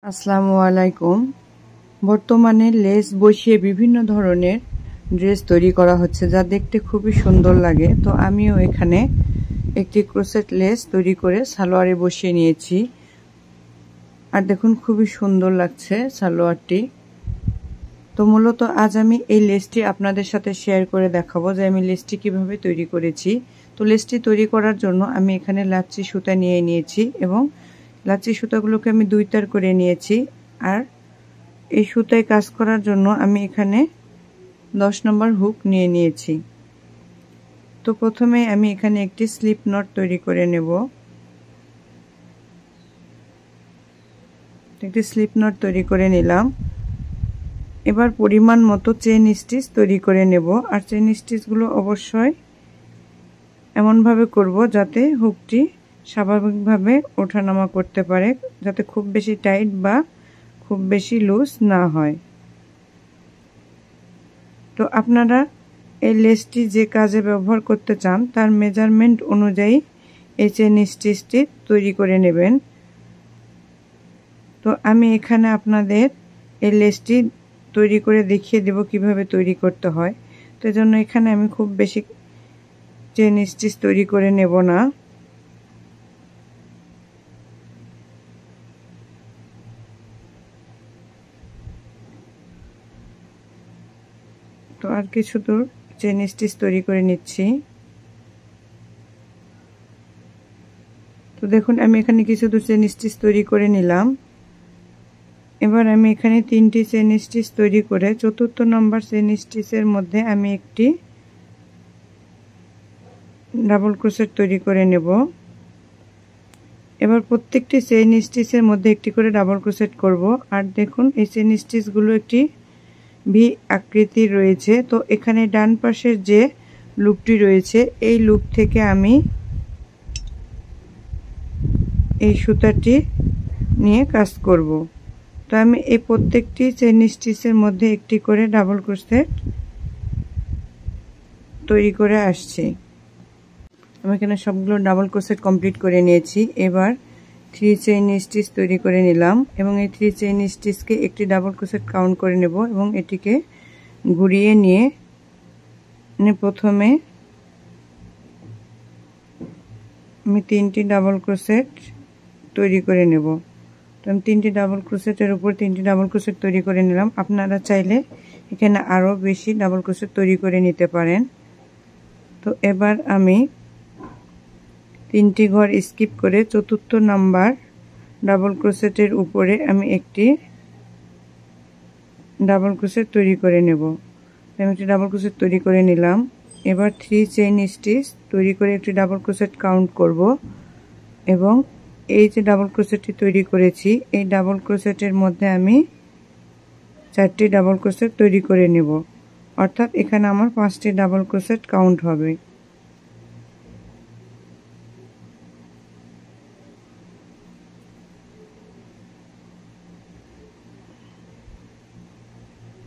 আসসালামু আলাইকুম। বর্তমানে লেস বসিয়ে বিভিন্ন ধরনের ড্রেস তৈরি করা হচ্ছে, যা দেখতে খুবই সুন্দর লাগে। তো আমিও এখানে একটি ক্রোশেট লেস তৈরি করে সালোয়ারে বসিয়ে নিয়েছি, আর দেখুন খুবই সুন্দর লাগছে সালোয়ারটি। তো মূলত আজ আমি এই লেসটি আপনাদের সাথে শেয়ার করে দেখাবো যে আমি লেসটি কিভাবে তৈরি করেছি। তো লেসটি তৈরি করার জন্য আমি এখানে লাচ্ছি সুতা নিয়ে নিয়েছি এবং লাচ্ছি সুতাগুলোকে আমি 2 তার করে নিয়েছি। আর এই সুতায় কাজ করার জন্য আমি এখানে 10 নম্বর হুক নিয়ে নিয়েছি। তো প্রথমে আমি এখানে একটি স্লিপ নট তৈরি করে নেব। একটি স্লিপ নট তৈরি করে নিলাম। এবার পরিমাণ মতো চেন স্টিচ তৈরি করে নেব। আর চেন স্টিচগুলো অবশ্যই এমনভাবে করব যাতে হুকটি স্বাভাবিকভাবে ওঠানামা করতে পারে, যাতে খুব বেশি টাইট বা খুব বেশি লুজ না হয়। তো আপনারা এই লেসটি যে কাজে ব্যবহার করতে চান তার মেজারমেন্ট অনুযায়ী এই চেন স্টিচটি তৈরি করে নেবেন। তো আমি এখানে আপনাদের এই লেসটি তৈরি করে দেখিয়ে দেব কিভাবে তৈরি করতে হয়। তো এজন্য এখানে আমি খুব বেশি চেন স্টিচ তৈরি করে নেব না। তো আর কিছু দূর চেন স্টিচ তৈরি করে নিচ্ছি। তো দেখুন আমি এখানে কিছু দূর চেন স্টিচ তৈরি করে নিলাম। এবার আমি এখানে 3টি চেন স্টিচ তৈরি করে 4র্থ নম্বর চেন স্টিচের মধ্যে আমি একটি ডাবল ক্রোশেট তৈরি করে নেব। এবার প্রত্যেকটি চেন স্টিচের মধ্যে একটি করে ডাবল ক্রোশেট করব। আর দেখুন এই চেন স্টিচগুলো একটি ভি আকৃতির রয়েছে। তো এখানে ডান পাশের যে লুপটি রয়েছে এই লুপ থেকে আমি এই সুতাটি নিয়ে কাজ করব। তো আমি এই প্রত্যেকটি চেন স্টিচের মধ্যে একটি করে ডাবল ক্রোশেট তৈরি করে আসছি। আমি এখানে সবগুলো ডাবল ক্রোশেট কমপ্লিট করে নিয়েছি। এবার 3 চেইন স্টিচ তৈরি করে নিলাম এবং এই 3 চেইন স্টিচকে একটি ডাবল ক্রোশেট কাউন্ট করে নেব এবং এটিকে ঘুরিয়ে নিয়ে প্রথমে আমি 3টি ডাবল ক্রোশেট তৈরি করে নেব। তো আমি 3টি ডাবল ক্রোশেটের উপর 3টি ডাবল ক্রোশেট তৈরি করে নিলাম। আপনারা চাইলে এখানে আরও বেশি ডাবল ক্রোশেট তৈরি করে নিতে পারেন। তো এবার আমি 3টি ঘর স্কিপ করে 4র্থ নাম্বার ডাবল ক্রোশেটের উপরে আমি একটি ডাবল ক্রোশেট তৈরি করে নেব। আমি একটি ডাবল ক্রোশেট তৈরি করে নিলাম। এবার 3 চেইন স্টিচ তৈরি করে একটি ডাবল ক্রোশেট কাউন্ট করব এবং এই যে ডাবল ক্রোশেটটি তৈরি করেছি এই ডাবল ক্রোশেটের মধ্যে আমি 4টি ডাবল ক্রোশেট তৈরি করে নেব। অর্থাৎ এখানে আমার 5টি ডাবল ক্রোশেট কাউন্ট হবে।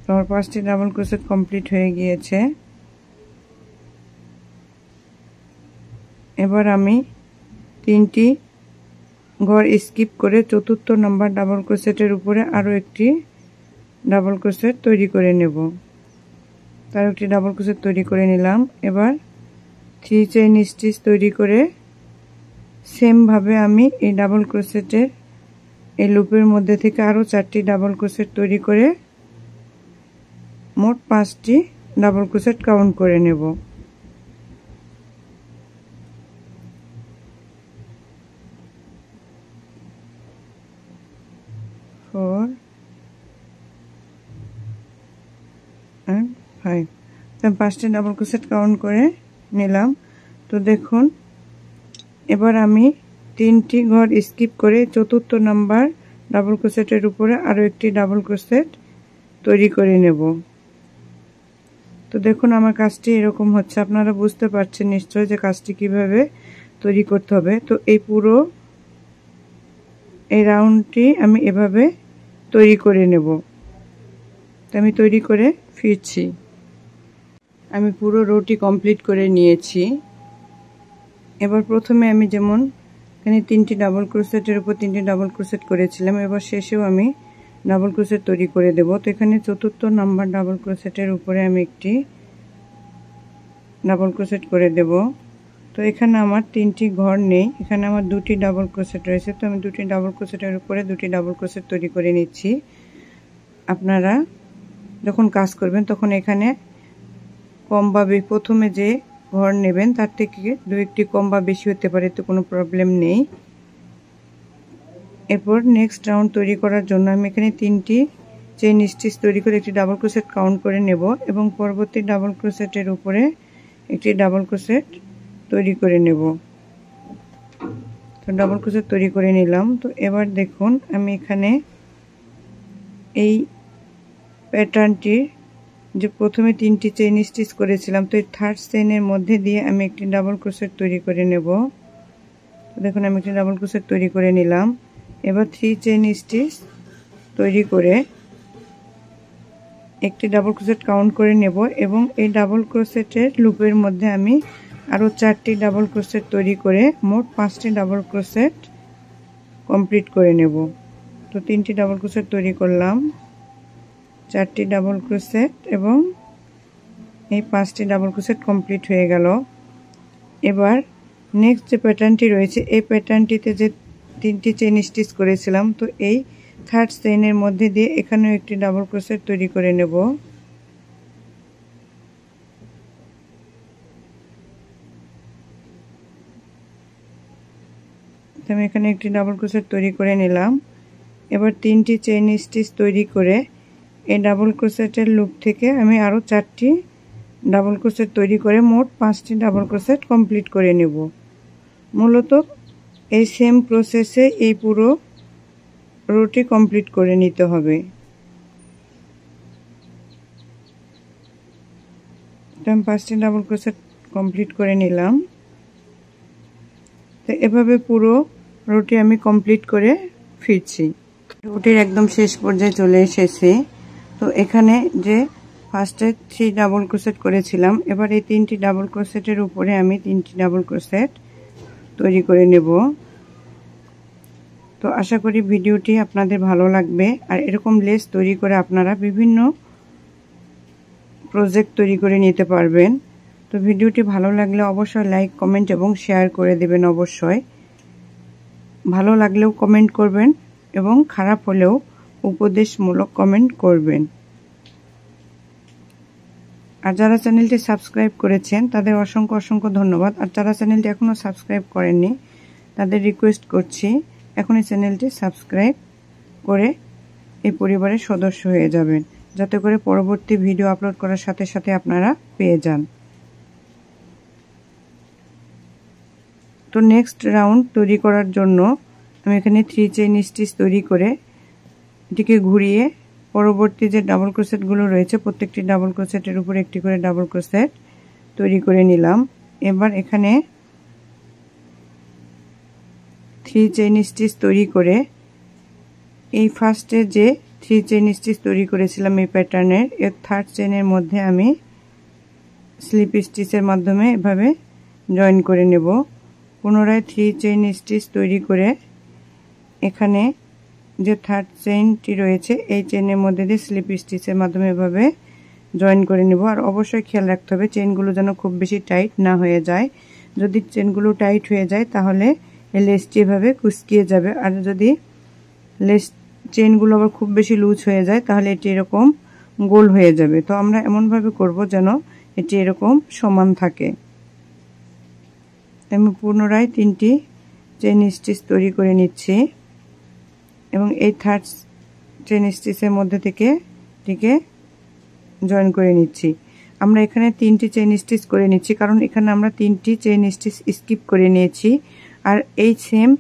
আমার 5টি ডাবল ক্রোশেট কমপ্লিট হয়ে গিয়েছে। এবার আমি 3টি ঘর স্কিপ করে 4র্থ নাম্বার ডাবল ক্রোশেটের উপরে আরও একটি ডাবল ক্রোশেট তৈরি করে নেব। তার একটি ডাবল ক্রোশেট তৈরি করে নিলাম। এবার 3 চেইন স্টিচ তৈরি করে সেমভাবে আমি এই ডাবল ক্রোশেটের এই লুপের মধ্যে থেকে আরও 4টি ডাবল ক্রোশেট তৈরি করে মোট 5টি ডাবল ক্রোশেট কাউন্ট করে নেব। ফোর and 5 আমি 5টি ডাবল ক্রোশেট কাউন্ট করে নিলাম। তো দেখুন এবার আমি 3টি ঘর স্কিপ করে 4র্থ নাম্বার ডাবল ক্রোশেটের উপরে আরও একটি ডাবল ক্রোশেট তৈরি করে নেব। তো দেখুন আমার কাজটি এরকম হচ্ছে। আপনারা বুঝতে পারছেন নিশ্চয় যে কাজটি কিভাবে তৈরি করতে হবে। তো এই পুরো এই রাউন্ডটি আমি এভাবে তৈরি করে নেব। তো আমি তৈরি করে ফিরছি। আমি পুরো রোটি কমপ্লিট করে নিয়েছি। এবার প্রথমে আমি যেমন এখানে 3টি ডাবল ক্রোশেটের উপর 3টি ডাবল ক্রোশেট করেছিলাম। এবার শেষেও আমি ডাবল ক্রোশেট তৈরি করে দেব। তো এখানে 4র্থ নাম্বার ডাবল ক্রোশেটের উপরে আমি একটি ডাবল ক্রোশেট করে দেব। তো এখানে আমার 3টি ঘর নেই, এখানে আমার 2টি ডাবল ক্রোশেট রয়েছে। তো আমি 2টি ডাবল ক্রোশেটের উপরে 2টি ডাবল ক্রোশেট তৈরি করে নিচ্ছি। আপনারা যখন কাজ করবেন তখন এখানে কম বা প্রথমে যে ঘর নেবেন তার থেকে 2-1টি কম বা বেশি হতে পারে, তো কোনো প্রবলেম নেই। এরপর নেক্সট রাউন্ড তৈরি করার জন্য আমি এখানে 3টি চেইন স্টিচ তৈরি করে একটি ডাবল ক্রোশেট কাউন্ট করে নেব এবং পরবর্তী ডাবল ক্রোশেটের উপরে একটি ডাবল ক্রোশেট তৈরি করে নেব। তো ডাবল ক্রোশেট তৈরি করে নিলাম। তো এবার দেখুন আমি এখানে এই প্যাটার্নটির যে প্রথমে 3টি চেইন স্টিচ করেছিলাম, তো এই 3rd চেইনের মধ্যে দিয়ে আমি একটি ডাবল ক্রোশেট তৈরি করে নেব। তো দেখুন আমি একটি ডাবল ক্রোশেট তৈরি করে নিলাম। এবার 3 চেইন স্টিচ তৈরি করে একটি ডাবল ক্রোশেট কাউন্ট করে নেব এবং এই ডাবল ক্রোশেটের লুপের মধ্যে আমি আরও 4টি ডাবল ক্রোশেট তৈরি করে মোট 5টি ডাবল ক্রোশেট কমপ্লিট করে নেব। তো 3টি ডাবল ক্রোশেট তৈরি করলাম, 4টি ডাবল ক্রোশেট এবং এই 5টি ডাবল ক্রোশেট কমপ্লিট হয়ে গেল। এবার নেক্সট যে প্যাটার্নটি রয়েছে এই প্যাটার্নটিতে যে 3টি চেইন স্টিচ করেছিলাম, তো এই 3rd চেইনের মধ্যে দিয়ে এখানেও একটি ডাবল ক্রোশেট তৈরি করে নেব। আমি এখানে একটি ডাবল ক্রোশেট তৈরি করে নিলাম। এবার 3টি চেইন স্টিচ তৈরি করে এই ডাবল ক্রোশেটের লুপ থেকে আমি আরও 4টি ডাবল ক্রোশেট তৈরি করে মোট 5টি ডাবল ক্রোশেট কমপ্লিট করে নেব। মূলত এই সেম প্রসেসে এই পুরো রোটি কমপ্লিট করে নিতে হবে। আমি 5টি ডাবল ক্রোশেট কমপ্লিট করে নিলাম। তো এভাবে পুরো রোটি আমি কমপ্লিট করে ফিরছি। রুটির একদম শেষ পর্যায়ে চলে এসেছি। তো এখানে যে ফার্স্টে 3 ডাবল ক্রোশেট করেছিলাম, এবার এই 3টি ডাবল ক্রোশেটের উপরে আমি 3টি ডাবল ক্রোশেট তৈরি করে নেব। তো আশা করি ভিডিওটি আপনাদের ভালো লাগবে। আর এরকম লেস তৈরি করে আপনারা বিভিন্ন প্রজেক্ট তৈরি করে নিতে পারবেন। তো ভিডিওটি ভালো লাগলে অবশ্যই লাইক, কমেন্ট এবং শেয়ার করে দেবেন। অবশ্যই ভালো লাগলেও কমেন্ট করবেন এবং খারাপ হলেও উপদেশমূলক কমেন্ট করবেন। আর যারা চ্যানেলটি সাবস্ক্রাইব করেছেন তাদের অসংখ্য অসংখ্য ধন্যবাদ। আর যারা চ্যানেলটি এখনও সাবস্ক্রাইব করেননি তাদের রিকোয়েস্ট করছি এখনই চ্যানেলটি সাবস্ক্রাইব করে এই পরিবারের সদস্য হয়ে যাবেন, যাতে করে পরবর্তী ভিডিও আপলোড করার সাথে সাথে আপনারা পেয়ে যান। তো নেক্সট রাউন্ড তৈরি করার জন্য আমি এখানে 3 চেইন স্টিচ তৈরি করে এটিকে ঘুরিয়ে পরবর্তী যে ডাবল ক্রোশেটগুলো রয়েছে প্রত্যেকটি ডাবল ক্রোশেটের উপরে একটি করে ডাবল ক্রোশেট তৈরি করে নিলাম। এবার এখানে 3 চেইন স্টিচ তৈরি করে এই ফার্স্টে যে 3 চেইন স্টিচ তৈরি করেছিলাম এই প্যাটার্নের এর 3rd চেইনের মধ্যে আমি স্লিপ স্টিচের মাধ্যমে এভাবে জয়েন করে নেব। পুনরায় 3 চেইন স্টিচ তৈরি করে এখানে যে 3rd চেইনটি রয়েছে এই চেইনের মধ্যে দিয়ে স্লিপ স্টিচের মাধ্যমে এভাবে জয়েন করে নেব। আর অবশ্যই খেয়াল রাখতে হবে চেইনগুলো যেন খুব বেশি টাইট না হয়ে যায়। যদি চেইনগুলো টাইট হয়ে যায় তাহলে এই লেসটি এভাবে কুঁচকিয়ে যাবে, আর যদি লেস চেইনগুলো আবার খুব বেশি লুজ হয়ে যায় তাহলে এটি এরকম গোল হয়ে যাবে। তো আমরা এমনভাবে করব যেন এটি এরকম সমান থাকে। আমি পুনরায় 3টি চেইন স্টিচ তৈরি করে নিচ্ছি এবং এই 3rd চেইন স্টিচের মধ্যে থেকে এটিকে জয়েন করে নিচ্ছি। আমরা এখানে 3টি চেইন স্টিচ করে নিচ্ছি কারণ এখানে আমরা 3টি চেইন স্টিচ স্কিপ করে নিয়েছি। আর এই সেম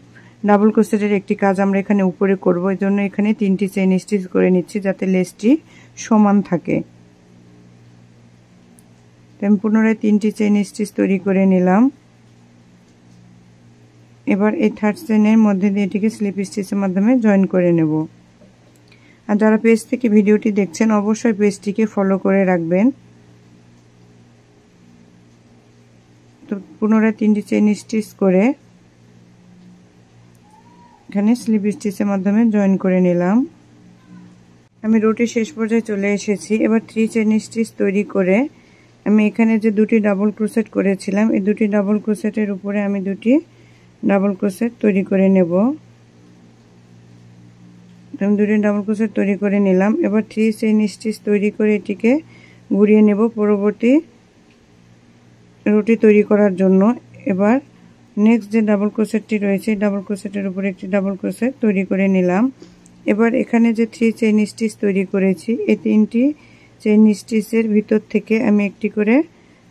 ডাবল ক্রোশেটের একটি কাজ আমরা এখানে উপরে করব, এই জন্য এখানে 3টি চেইন স্টিচ করে নিচ্ছি যাতে লেসটি সমান থাকে। আমি পুনরায় 3টি চেইন স্টিচ তৈরি করে নিলাম। এবার এই 3rd চেইনের মধ্যে দিয়ে এটিকে স্লিপ স্টিচের মাধ্যমে জয়েন করে নেব। আর যারা পেজ থেকে ভিডিওটি দেখছেন অবশ্যই পেজটিকে ফলো করে রাখবেন। তো পুনরায় 3টি চেইন স্টিচ করে এখানে স্লিপ স্টিচের মাধ্যমে জয়েন করে নিলাম। আমি রুটি শেষ পর্যায়ে চলে এসেছি। এবার 3 চেইন স্টিচ তৈরি করে আমি এখানে যে দুটি ডাবল ক্রোশেট করেছিলাম, এই দুটি ডাবল ক্রোশেটের উপরে আমি দুটি ডাবল ক্রোশেট তৈরি করে নেব। আমি দুটি ডাবল ক্রোশেট তৈরি করে নিলাম। এবার 3 চেইন স্টিচ তৈরি করে এটিকে ঘুরিয়ে নেব পরবর্তী রুটি তৈরি করার জন্য। এবার নেক্সট যে ডাবল ক্রোশেটটি রয়েছে, ডাবল ক্রোশেটের উপরে একটি ডাবল ক্রোশেট তৈরি করে নিলাম। এবার এখানে যে 3 চেইন স্টিচ তৈরি করেছি, এই 3টি চেইন স্টিচের ভিতর থেকে আমি একটি করে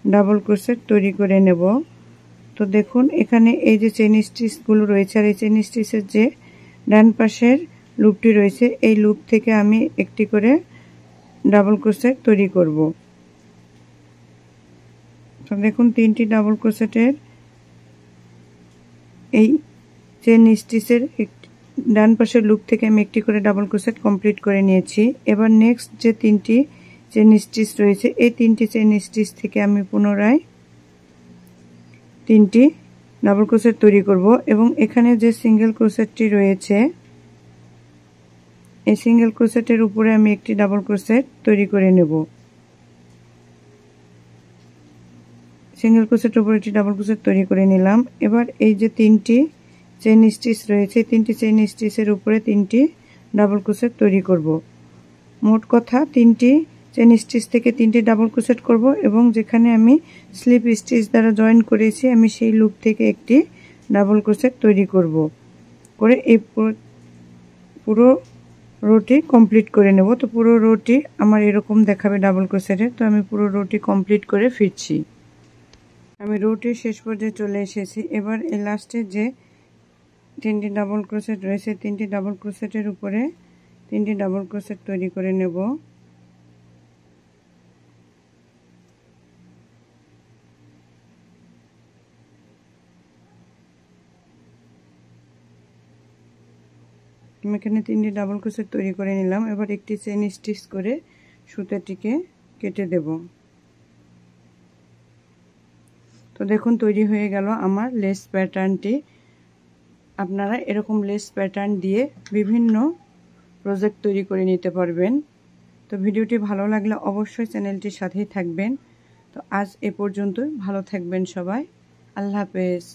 ডাবল ক্রোশেট তৈরি করে নেব। তো দেখুন এখানে এই যে চেইন স্টিচগুলো রয়েছে, আর এই চেইন স্টিচের যে ডান পাশের লুপটি রয়েছে, এই লুপ থেকে আমি একটি করে ডাবল ক্রোশেট তৈরি করব। তো দেখুন 3টি ডাবল ক্রোশেটের এই চেইন স্টিচের ডান পাশের লুপ থেকে আমি একটি করে ডাবল ক্রোশেট কমপ্লিট করে নিয়েছি। এবার নেক্সট যে 3টি চেইন স্টিচ রয়েছে, এই 3টি চেইন স্টিচ থেকে আমি পুনরায় 3টি ডাবল ক্রোশেট তৈরি করব এবং এখানে যে সিঙ্গেল ক্রোশেটটি রয়েছে, এই সিঙ্গেল ক্রোশেটের উপরে আমি একটি ডাবল ক্রোশেট তৈরি করে নেব। সিঙ্গেল ক্রোশেটের উপরে একটি ডাবল ক্রোশেট তৈরি করে নিলাম। এবার এই যে 3টি চেইন স্টিচ রয়েছে, 3টি চেইন স্টিচের উপরে 3টি ডাবল ক্রোশেট তৈরি করব। মোট কথা 3টি চেইন স্টিচ থেকে 3টি ডাবল ক্রোশেট করব এবং যেখানে আমি স্লিপ স্টিচ দ্বারা জয়েন করেছি, আমি সেই লুপ থেকে একটি ডাবল ক্রোশেট তৈরি করব। করে এই পুরো রোটি কমপ্লিট করে নেব। তো পুরো রোটি আমার এরকম দেখাবে ডাবল ক্রোশেটের। তো আমি পুরো রোটি কমপ্লিট করে ফিরছি। আমি রোটির শেষ পর্যায়ে চলে এসেছি। এবার এই লাস্টের যে 3টি ডাবল ক্রোশেট রয়েছে, 3টি ডাবল ক্রোশেটের উপরে 3টি ডাবল ক্রোশেট তৈরি করে নেব। আমি এখানে 3টি ডাবল ক্রোশেট তৈরি করে নিলাম। এবার একটি চেইন স্টিচ করে সুতাটিকে কেটে দেব। তো দেখুন তৈরি হয়ে গেল আমার লেস প্যাটার্নটি। আপনারা এরকম লেস প্যাটার্ন দিয়ে বিভিন্ন প্রজেক্ট তৈরি করে নিতে পারবেন। তো ভিডিওটি ভালো লাগলে অবশ্যই চ্যানেলটির সাথেই থাকবেন। তো আজ এ পর্যন্তই। ভালো থাকবেন সবাই। আল্লাহ হাফেজ।